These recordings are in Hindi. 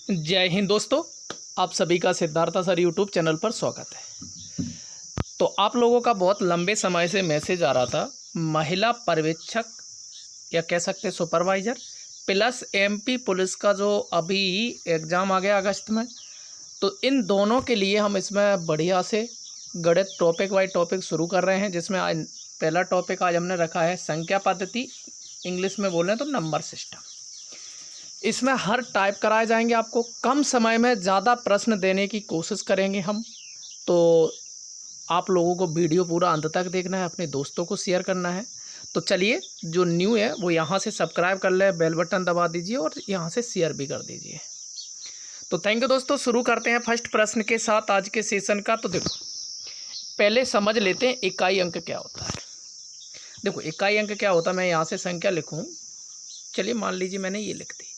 जय हिंद दोस्तों, आप सभी का सिद्धार्थ सर यूट्यूब चैनल पर स्वागत है। तो आप लोगों का बहुत लंबे समय से मैसेज आ रहा था, महिला पर्यवेक्षक या कह सकते सुपरवाइज़र प्लस एमपी पुलिस का जो अभी एग्ज़ाम आ गया अगस्त में, तो इन दोनों के लिए हम इसमें बढ़िया से गणित टॉपिक वाइज टॉपिक शुरू कर रहे हैं। जिसमें आज पहला टॉपिक आज हमने रखा है संख्या पद्धति, इंग्लिश में बोलें तो नंबर सिस्टम। इसमें हर टाइप कराए जाएंगे, आपको कम समय में ज़्यादा प्रश्न देने की कोशिश करेंगे हम। तो आप लोगों को वीडियो पूरा अंत तक देखना है, अपने दोस्तों को शेयर करना है। तो चलिए, जो न्यू है वो यहाँ से सब्सक्राइब कर ले, बेल बटन दबा दीजिए और यहाँ से शेयर भी कर दीजिए। तो थैंक यू दोस्तों, शुरू करते हैं फर्स्ट प्रश्न के साथ आज के सेशन का। तो देखो, पहले समझ लेते हैं इकाई अंक क्या होता है। देखो, इकाई अंक क्या होता है, मैं यहाँ से संख्या लिखूँ। चलिए, मान लीजिए मैंने ये लिख दी।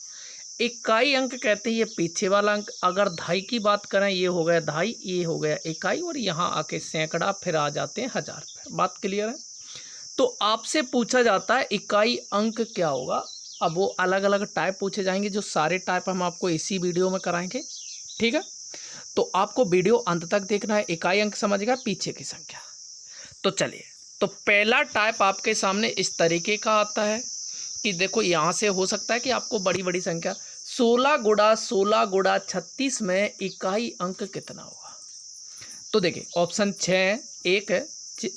इकाई अंक कहते हैं ये पीछे वाला अंक। अगर दहाई की बात करें, ये हो गया दहाई, ये हो गया इकाई, और यहाँ आके सैकड़ा, फिर आ जाते हैं हजार पे। बात क्लियर है? तो आपसे पूछा जाता है इकाई अंक क्या होगा। अब वो अलग अलग टाइप पूछे जाएंगे, जो सारे टाइप हम आपको इसी वीडियो में कराएंगे, ठीक है। तो आपको वीडियो अंत तक देखना है। इकाई अंक समझ गया, पीछे की संख्या। तो चलिए, तो पहला टाइप आपके सामने इस तरीके का आता है कि देखो, यहाँ से हो सकता है कि आपको बड़ी बड़ी संख्या 16 गुणा 36 में इकाई अंक कितना होगा। तो देखिए, ऑप्शन 6 1 है,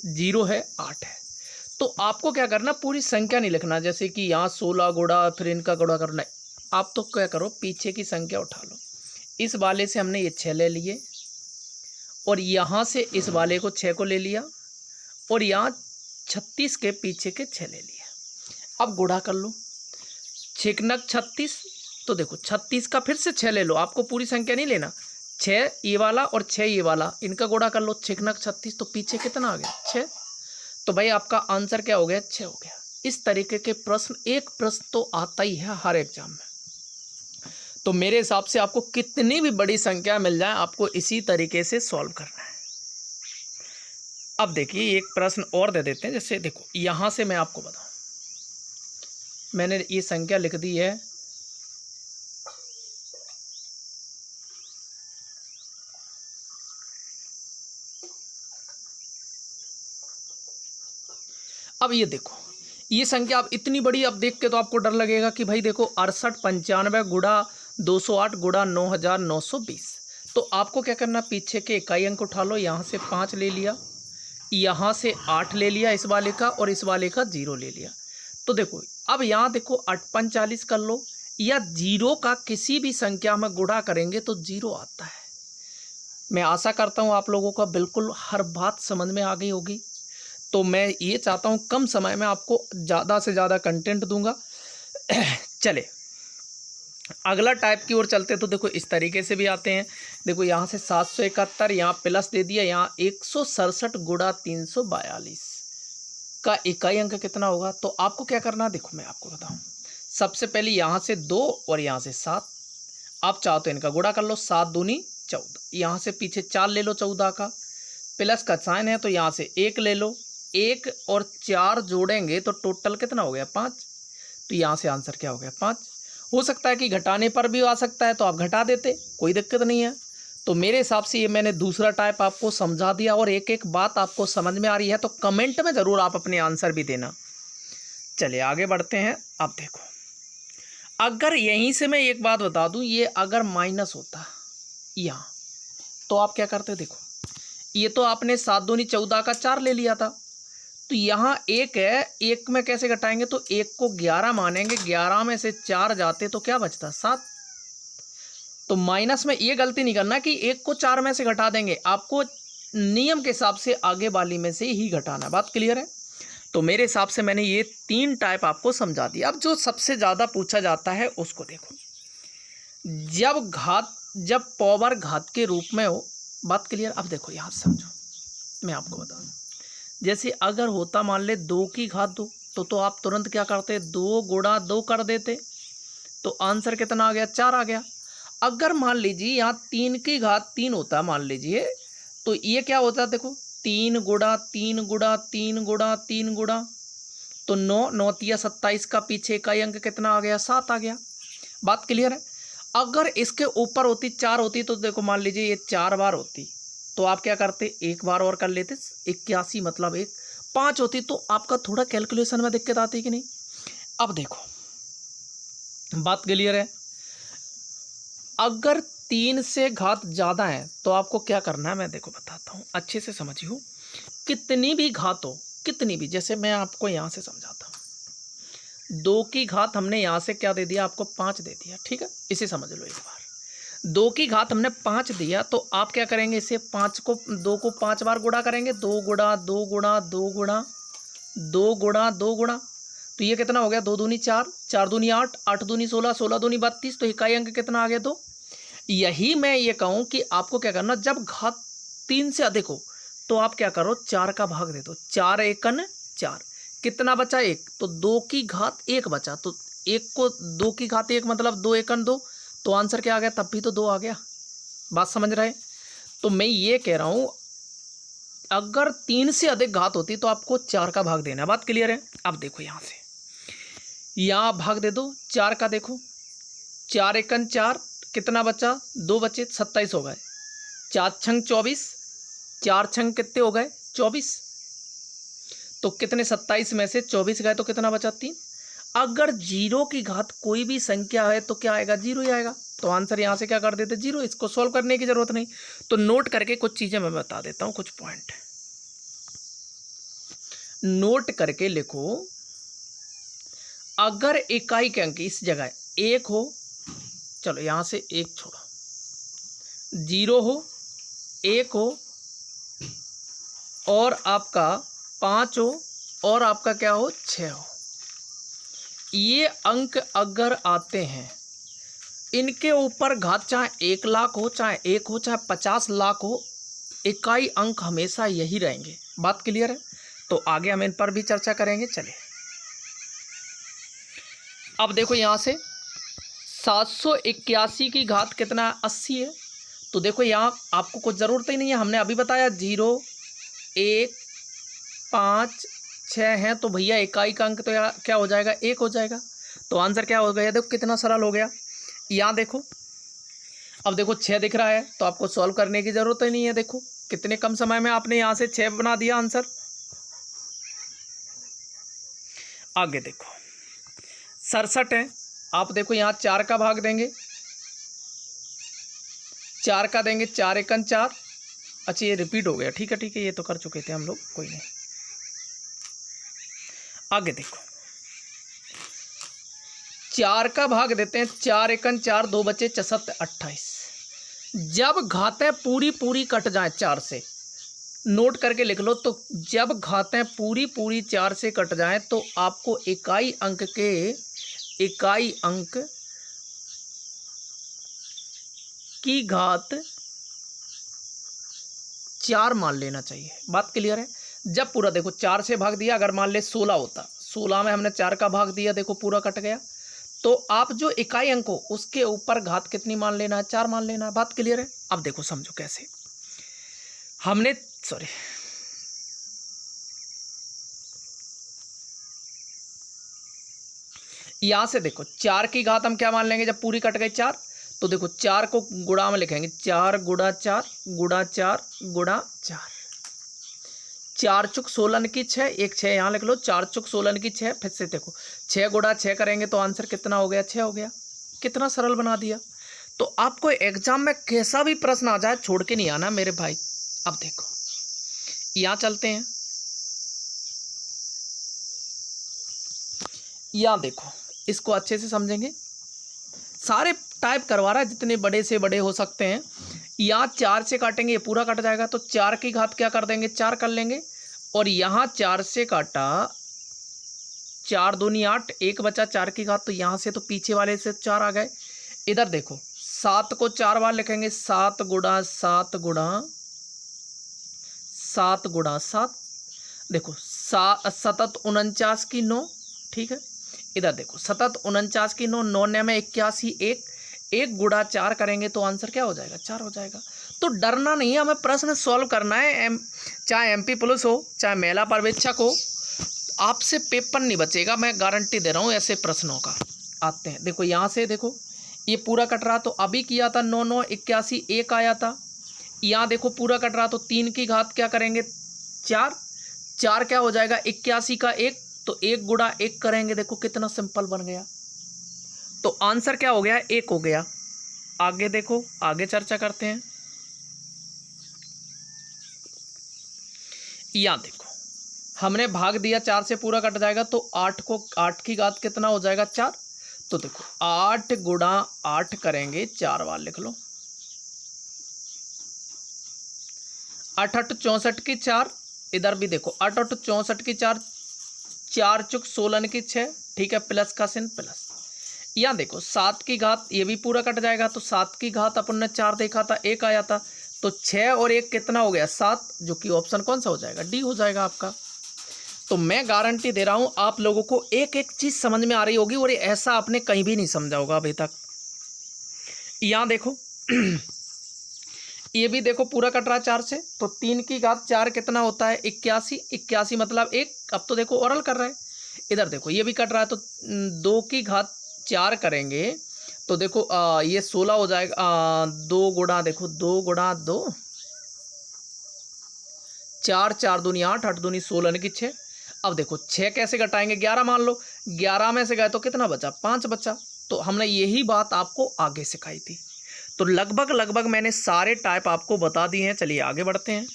0 है, 8 है। तो आपको क्या करना, पूरी संख्या नहीं लिखना, जैसे कि यहाँ 16 गुणा फिर इनका गुणा करना है। आप तो क्या करो, पीछे की संख्या उठा लो। इस वाले से हमने ये 6 ले लिए, और यहाँ से इस वाले को 6 को ले लिया, और यहाँ 36 के पीछे के 6 ले लिए। अब गुणा कर लो, 6 36। तो देखो, 36 का फिर से 6 ले लो, आपको पूरी संख्या नहीं लेना। 6 ये वाला और 6 ये वाला, इनका गुणा कर लो। 6 36, तो पीछे कितना आ गया, 6। तो भाई आपका आंसर क्या हो गया, 6 हो गया। इस तरीके के प्रश्न, एक प्रश्न तो आता ही है हर एग्जाम में। तो मेरे हिसाब से आपको कितनी भी बड़ी संख्या मिल जाए, आपको इसी तरीके से सॉल्व करना है। अब देखिए, एक प्रश्न और दे देते हैं। जैसे देखो, यहाँ से मैं आपको बताऊँ, मैंने ये संख्या लिख दी है, अब ये देखो, ये संख्या आप इतनी बड़ी, अब देख के तो आपको डर लगेगा कि भाई देखो, 68 95 गुणा 208 गुणा 9920। तो आपको क्या करना, पीछे के इकाई अंक उठा लो। यहाँ से 5 ले लिया, यहाँ से 8 ले लिया इस वाले का, और इस वाले का 0 ले लिया। तो देखो, अब यहाँ देखो 8 5 40 कर लो, या 0 का किसी भी संख्या में गुणा करेंगे तो 0 आता है। मैं आशा करता हूँ आप लोगों का बिल्कुल हर बात समझ में आ गई होगी। तो मैं ये चाहता हूँ कम समय में आपको ज़्यादा से ज़्यादा कंटेंट दूंगा। चले, अगला टाइप की ओर चलते। तो देखो, इस तरीके से भी आते हैं। देखो, यहाँ से 771, यहाँ प्लस दे दिया, यहाँ 167 गुणा 342 का इकाई अंक कितना होगा। तो आपको क्या करना है, देखो मैं आपको बताऊँ। सबसे पहले यहाँ से 2 और यहाँ से 7, आप चाहो तो इनका गुणा कर लो। 7 दूनी 14, यहाँ से पीछे 4 ले लो, 14 का प्लस का साइन है, तो यहाँ से 1 ले लो। 1 और 4 जोड़ेंगे तो टोटल कितना हो गया, 5। तो यहाँ से आंसर क्या हो गया, 5। हो सकता है कि घटाने पर भी आ सकता है, तो आप घटा देते, कोई दिक्कत नहीं है। तो मेरे हिसाब से ये मैंने दूसरा टाइप आपको समझा दिया, और एक एक बात आपको समझ में आ रही है तो कमेंट में ज़रूर आप अपने आंसर भी देना। चलिए आगे बढ़ते हैं। अब देखो, अगर यहीं से मैं एक बात बता दूं, ये अगर माइनस होता यहाँ, तो आप क्या करते, देखो ये तो आपने 7 दूनी 14 का 4 ले लिया था, तो यहाँ 1 है, 1 में कैसे घटाएंगे, तो 1 को 11 मानेंगे, 11 में से 4 जाते तो क्या बचता, 7। तो माइनस में ये गलती नहीं करना कि 1 को 4 में से घटा देंगे, आपको नियम के हिसाब से आगे वाली में से ही घटाना। बात क्लियर है? तो मेरे हिसाब से मैंने ये 3 टाइप आपको समझा दिया। अब जो सबसे ज़्यादा पूछा जाता है उसको देखो, जब पावर घात के रूप में हो। बात क्लियर? अब देखो, यहाँ समझो, मैं आपको बता दूँ। जैसे अगर होता मान ले 2 की घात 2, तो आप तुरंत क्या करते, 2 गुणा 2 कर देते, तो आंसर कितना आ गया, 4 आ गया। अगर मान लीजिए यहाँ 3 की घात 3 होता, मान लीजिए, तो ये क्या होता, देखो 3 गुणा 3 गुणा 3 गुणा 3 गुणा, तो 9 9 27 का पीछे इकाई अंक कितना आ गया, 7 आ गया। बात क्लियर है? अगर इसके ऊपर होती 4 होती तो देखो मान लीजिए ये 4 बार होती तो आप क्या करते, एक बार और कर लेते, 81 मतलब 5 होती तो आपका थोड़ा कैलकुलेशन में दिक्कत आती कि नहीं। अब देखो बात क्लियर है। अगर 3 से घात ज़्यादा है तो आपको क्या करना है, मैं देखो बताता हूँ, अच्छे से समझिए। कितनी भी घात हो, कितनी भी, जैसे मैं आपको यहाँ से समझाता हूँ। 2 की घात हमने यहाँ से क्या दे दिया, आपको 5 दे दिया, ठीक है, इसे समझ लो एक बार। 2 की घात हमने 5 दिया तो आप क्या करेंगे, इसे 2 को 5 बार गुणा करेंगे, 2 गुणा 2 गुणा 2 गुणा 2 गुणा 2 गुणा, तो ये कितना हो गया, 2 दूनी 4, 4 दूनी 8, 8 दूनी 16, 16 दूनी 32, तो इकाई अंक कितना आ गया 2। यही मैं ये कहूँ कि आपको क्या करना, जब घात 3 से अधिक हो तो आप क्या करो, 4 का भाग दे दो, 4 एकन 4, कितना बचा 1, तो 2 की घात 1 बचा, तो 1 को 2 की घात 1 मतलब 2 एकन 2, तो आंसर क्या आ गया, तब भी तो 2 आ गया। बात समझ रहे। तो मैं ये कह रहा हूँ अगर 3 से अधिक घात होती तो आपको 4 का भाग देना। बात क्लियर है। अब देखो यहाँ से यहाँ भाग दे दो 4 का, देखो 4 एकन 4, कितना बचा, 2 बचे, 27 हो गए, 4 छंग 24, 4 छंग कितने हो गए 24, तो कितने 27 में से 24 गए तो कितना बचा 3। अगर 0 की घात कोई भी संख्या है तो क्या आएगा, 0 ही आएगा, तो आंसर यहाँ से क्या कर देते 0। इसको सॉल्व करने की जरूरत नहीं। तो नोट करके कुछ चीज़ें मैं बता देता हूँ, कुछ पॉइंट नोट करके लिखो। अगर इकाई के अंक इस जगह 1 हो, चलो यहाँ से 1 छोड़ो, 0 हो, 1 हो और आपका 5 हो और आपका क्या हो 6 हो, ये अंक अगर आते हैं, इनके ऊपर घात चाहे 1 लाख हो, चाहे 1 हो, चाहे 50 लाख हो, इकाई अंक हमेशा यही रहेंगे। बात क्लियर है। तो आगे हम इन पर भी चर्चा करेंगे। चलिए अब देखो यहाँ से 781 की घात कितना 80 है, तो देखो यहाँ आपको कुछ ज़रूरत ही नहीं है, हमने अभी बताया 0 1 5 6 हैं, तो भैया इकाई का अंक तो क्या हो जाएगा 1 हो जाएगा। तो आंसर क्या हो गया, देखो कितना सरल हो गया। यहाँ देखो अब देखो 6 दिख रहा है तो आपको सॉल्व करने की ज़रूरत ही नहीं है। देखो कितने कम समय में आपने यहाँ से 6 बना दिया आंसर। आगे देखो 67 है, आप देखो यहाँ 4 का भाग देंगे, 4 का देंगे, 4 एकन 4, अच्छा ये रिपीट हो गया, ठीक है ठीक है, ये तो कर चुके थे हम लोग, कोई नहीं। आगे देखो 4 का भाग देते हैं, 4 एकन 4, 2 बचे 64 28। जब घातें पूरी कट जाए 4 से, नोट करके लिख लो, तो जब घातें पूरी 4 से कट जाएं तो आपको इकाई अंक की घात 4 मान लेना चाहिए। बात क्लियर है। जब पूरा देखो 4 से भाग दिया, अगर मान ले 16 होता, 16 में हमने 4 का भाग दिया, देखो पूरा कट गया, तो आप जो इकाई अंक हो उसके ऊपर घात कितनी मान लेना है, 4 मान लेना है। बात क्लियर है। अब देखो समझो कैसे हमने यहां से देखो 4 की घात हम क्या मान लेंगे, जब पूरी कट गई 4, तो देखो 4 को गुणा में लिखेंगे, 4 गुणा 4 गुणा 4 गुणा 4, 4 चुक 16 की 6, एक 6 यहाँ लिख लो, 4 चुक 16 की 6, फिर से देखो 6 गुणा 6 करेंगे तो आंसर कितना हो गया, 6 हो गया। कितना सरल बना दिया। तो आपको एग्जाम में कैसा भी प्रश्न आ जाए छोड़ के नहीं आना मेरे भाई। अब देखो यहाँ चलते हैं, यहाँ देखो इसको अच्छे से समझेंगे, सारे टाइप करवा रहा है जितने बड़े से बड़े हो सकते हैं। यहाँ 4 से काटेंगे, ये पूरा कट जाएगा, तो 4 की घात क्या कर देंगे, 4 कर लेंगे, और यहाँ 4 से काटा, 4 दूनी 8, 1 बचा 4 की घात, तो यहाँ से तो पीछे वाले से 4 आ गए। इधर देखो 7 को 4 बार लिखेंगे, 7 गुणा 7 गुणा 7 गुणा 7, देखो 7 49 की 9, ठीक है। इधर देखो 7 49 की 9, 9 में 81, 1 गुणा 4 करेंगे तो आंसर क्या हो जाएगा, 4 हो जाएगा। तो डरना नहीं है, हमें प्रश्न सॉल्व करना है। चाहे MP पुलिस हो, चाहे महिला पर्यवेक्षक हो, आपसे पेपर नहीं बचेगा, मैं गारंटी दे रहा हूँ ऐसे प्रश्नों का। आते हैं देखो यहाँ से, देखो ये पूरा कट रहा तो अभी किया था 9 9 81 1 आया था। यहाँ देखो पूरा कट रहा तो 3 की घात क्या करेंगे 4, 4 क्या हो जाएगा 81 का 1, तो 1 गुणा 1 करेंगे, देखो कितना सिंपल बन गया। तो आंसर क्या हो गया 1 हो गया। आगे देखो, आगे चर्चा करते हैं। यहाँ देखो हमने भाग दिया 4 से, पूरा कट जाएगा तो 8 की घात कितना हो जाएगा 4। तो देखो 8 गुणा 8 करेंगे, 4 बार लिख लो, 8 8 64 की 4, इधर भी देखो 8 8 64 की 4, 4 चुक 16 की 6, ठीक है, प्लस का चिन्ह प्लस। यहाँ देखो 7 की घात, ये भी पूरा कट जाएगा तो 7 की घात अपन ने 4 देखा था, 1 आया था, तो 6 और 1 कितना हो गया 7, जो कि ऑप्शन कौन सा हो जाएगा डी हो जाएगा आपका। तो मैं गारंटी दे रहा हूँ आप लोगों को एक एक चीज़ समझ में आ रही होगी, और ऐसा आपने कहीं भी नहीं समझा होगा अभी तक। यहाँ देखो ये भी देखो पूरा कट रहा है 4 से, तो 3 की घात 4 कितना होता है 81, 81 मतलब 1। अब तो देखो ओरल कर रहा है। इधर देखो ये भी कट रहा है तो 2 की घात 4 करेंगे तो देखो ये 16 हो जाएगा। 2 गुणा देखो 2 गुणा 2, 4 4 दूनी 8, 8 दूनी 16 की 6। अब देखो 6 कैसे घटाएंगे 11 मान लो, 11 में से गए तो कितना बचा 5 बचा। तो हमने यही बात आपको आगे सिखाई थी। तो लगभग मैंने सारे टाइप आपको बता दिए हैं। चलिए आगे बढ़ते हैं।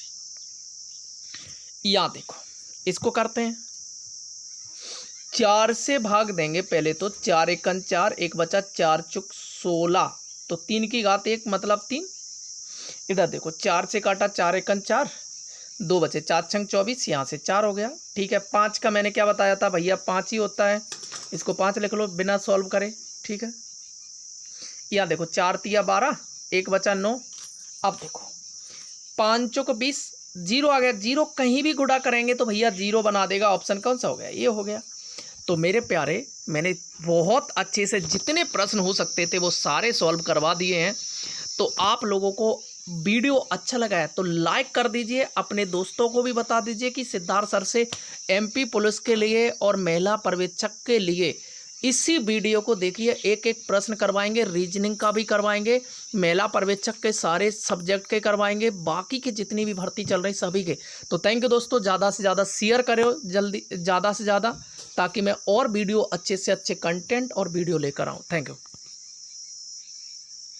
यहाँ देखो इसको करते हैं, 4 से भाग देंगे पहले तो, 4 एकन 4, 1 बचा 4 चुक 16, तो 3 की घात 1 मतलब 3। इधर देखो 4 से काटा 4 एकन 4, 2 बचे 4 छंग 24, यहाँ से 4 हो गया, ठीक है। 5 का मैंने क्या बताया था भैया 5 ही होता है, इसको 5 लिख लो बिना सॉल्व करे, ठीक है। यहाँ देखो 4 तिया 12, 1 बचा 9। अब देखो 5 चौक 20, 0 आ गया, 0 कहीं भी गुणा करेंगे तो भैया 0 बना देगा। ऑप्शन कौन सा हो गया ये हो गया। तो मेरे प्यारे मैंने बहुत अच्छे से जितने प्रश्न हो सकते थे वो सारे सॉल्व करवा दिए हैं। तो आप लोगों को वीडियो अच्छा लगा है तो लाइक कर दीजिए, अपने दोस्तों को भी बता दीजिए कि सिद्धार्थ सर से एमपी पुलिस के लिए और महिला पर्यवेक्षक के लिए इसी वीडियो को देखिए, एक एक प्रश्न करवाएंगे, रीजनिंग का भी करवाएंगे, महिला पर्यवेक्षक के सारे सब्जेक्ट के करवाएंगे, बाकी की जितनी भी भर्ती चल रही सभी के। तो थैंक यू दोस्तों, ज़्यादा से ज़्यादा शेयर करो जल्दी, ज़्यादा से ज़्यादा, ताकि मैं और वीडियो अच्छे से अच्छे कंटेंट और वीडियो लेकर आऊँ। Thank you.